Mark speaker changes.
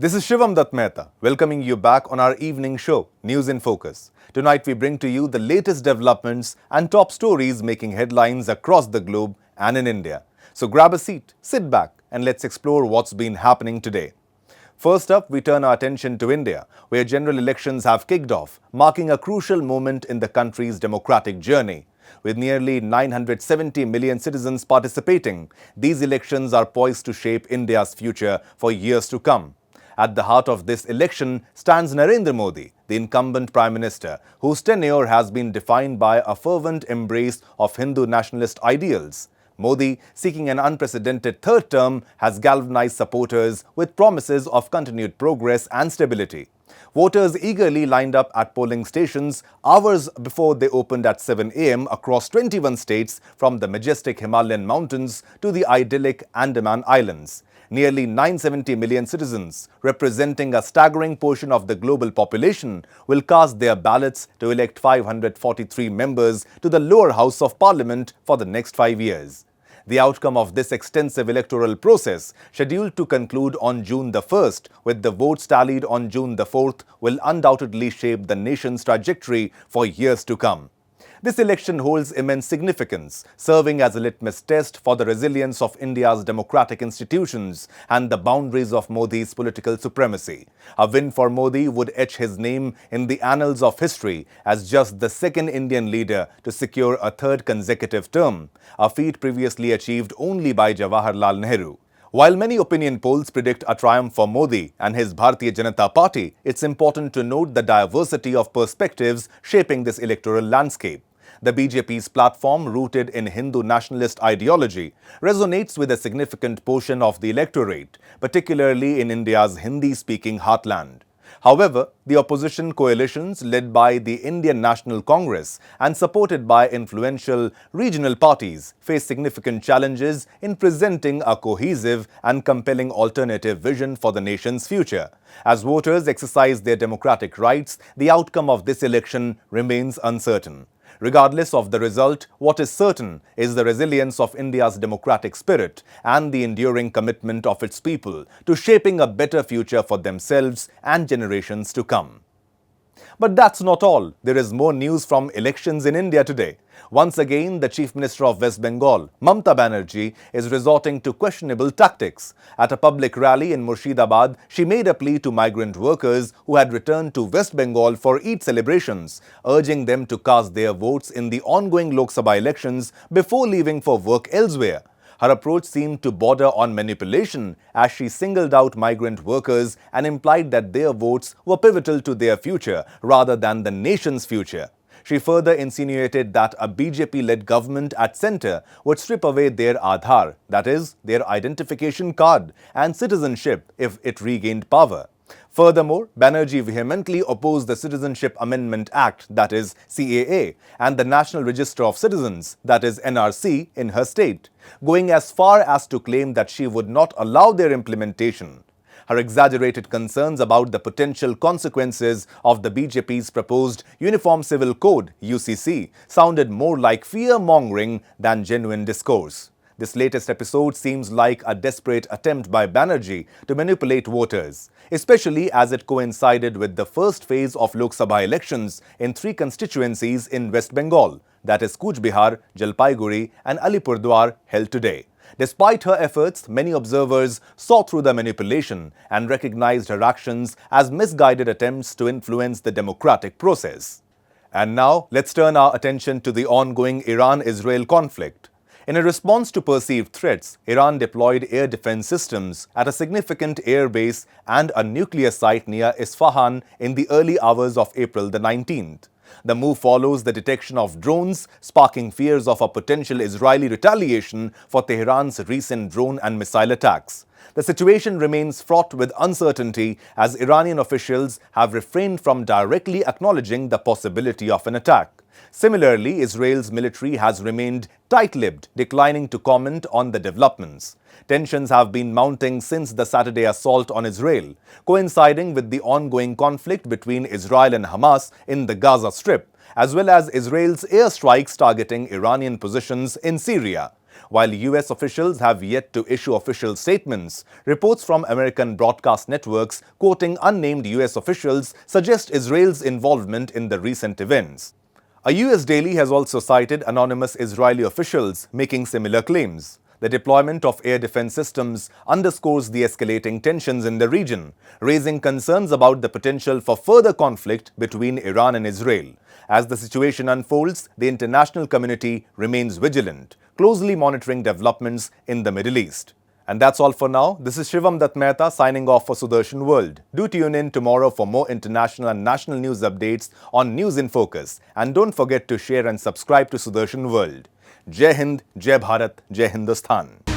Speaker 1: This is Shivam Dutt Mehta, welcoming you back on our evening show, News in Focus. Tonight we bring to you the latest developments and top stories making headlines across the globe and in India. So grab a seat, sit back and let's explore what's been happening today. First up, we turn our attention to India, where general elections have kicked off, marking a crucial moment in the country's democratic journey. With nearly 970 million citizens participating, these elections are poised to shape India's future for years to come. At the heart of this election stands Narendra Modi, the incumbent Prime Minister, whose tenure has been defined by a fervent embrace of Hindu nationalist ideals. Modi, seeking an unprecedented third term, has galvanized supporters with promises of continued progress and stability. Voters eagerly lined up at polling stations hours before they opened at 7 a.m. across 21 states, from the majestic Himalayan mountains to the idyllic Andaman Islands. Nearly 970 million citizens, representing a staggering portion of the global population, will cast their ballots to elect 543 members to the lower house of parliament for the next 5 years. The outcome of this extensive electoral process, scheduled to conclude on June the 1st, with the votes tallied on June the 4th, will undoubtedly shape the nation's trajectory for years to come. This election holds immense significance, serving as a litmus test for the resilience of India's democratic institutions and the boundaries of Modi's political supremacy. A win for Modi would etch his name in the annals of history as just the second Indian leader to secure a third consecutive term, a feat previously achieved only by Jawaharlal Nehru. While many opinion polls predict a triumph for Modi and his Bharatiya Janata Party, it's important to note the diversity of perspectives shaping this electoral landscape. The BJP's platform, rooted in Hindu nationalist ideology, resonates with a significant portion of the electorate, particularly in India's Hindi-speaking heartland. However, the opposition coalitions led by the Indian National Congress and supported by influential regional parties face significant challenges in presenting a cohesive and compelling alternative vision for the nation's future. As voters exercise their democratic rights, the outcome of this election remains uncertain. Regardless of the result, what is certain is the resilience of India's democratic spirit and the enduring commitment of its people to shaping a better future for themselves and generations to come. But that's not all. There is more news from elections in India today. Once again, the Chief Minister of West Bengal, Mamta Banerjee, is resorting to questionable tactics. At a public rally in Murshidabad, she made a plea to migrant workers who had returned to West Bengal for Eid celebrations, urging them to cast their votes in the ongoing Loksabha elections before leaving for work elsewhere. Her approach seemed to border on manipulation, as she singled out migrant workers and implied that their votes were pivotal to their future rather than the nation's future. She further insinuated that a BJP-led government at centre would strip away their Aadhaar, that is, their identification card, and citizenship if it regained power. Furthermore, Banerjee vehemently opposed the Citizenship Amendment Act, that is CAA, and the National Register of Citizens, that is NRC, in her state, going as far as to claim that she would not allow their implementation. Her exaggerated concerns about the potential consequences of the BJP's proposed Uniform Civil Code, UCC, sounded more like fear-mongering than genuine discourse. This latest episode seems like a desperate attempt by Banerjee to manipulate voters, especially as it coincided with the first phase of Lok Sabha elections in 3 constituencies in West Bengal, that is Cooch Behar, Jalpaiguri and Alipurduar, held today. Despite her efforts, many observers saw through the manipulation and recognized her actions as misguided attempts to influence the democratic process. And now, let's turn our attention to the ongoing Iran-Israel conflict. In a response to perceived threats, Iran deployed air defense systems at a significant air base and a nuclear site near Isfahan in the early hours of April the 19th. The move follows the detection of drones, sparking fears of a potential Israeli retaliation for Tehran's recent drone and missile attacks. The situation remains fraught with uncertainty as Iranian officials have refrained from directly acknowledging the possibility of an attack. Similarly, Israel's military has remained tight-lipped, declining to comment on the developments. Tensions have been mounting since the Saturday assault on Israel, coinciding with the ongoing conflict between Israel and Hamas in the Gaza Strip, as well as Israel's airstrikes targeting Iranian positions in Syria. While US officials have yet to issue official statements, reports from American broadcast networks quoting unnamed US officials suggest Israel's involvement in the recent events. A US daily has also cited anonymous Israeli officials making similar claims. The deployment of air defense systems underscores the escalating tensions in the region, raising concerns about the potential for further conflict between Iran and Israel. As the situation unfolds, the international community remains vigilant, closely monitoring developments in the Middle East. And that's all for now. This is Shivam Dutt Mehta signing off for Sudarshan World. Do tune in tomorrow for more international and national news updates on News in Focus. And don't forget to share and subscribe to Sudarshan World. Jai Hind, Jai Bharat, Jai Hindustan.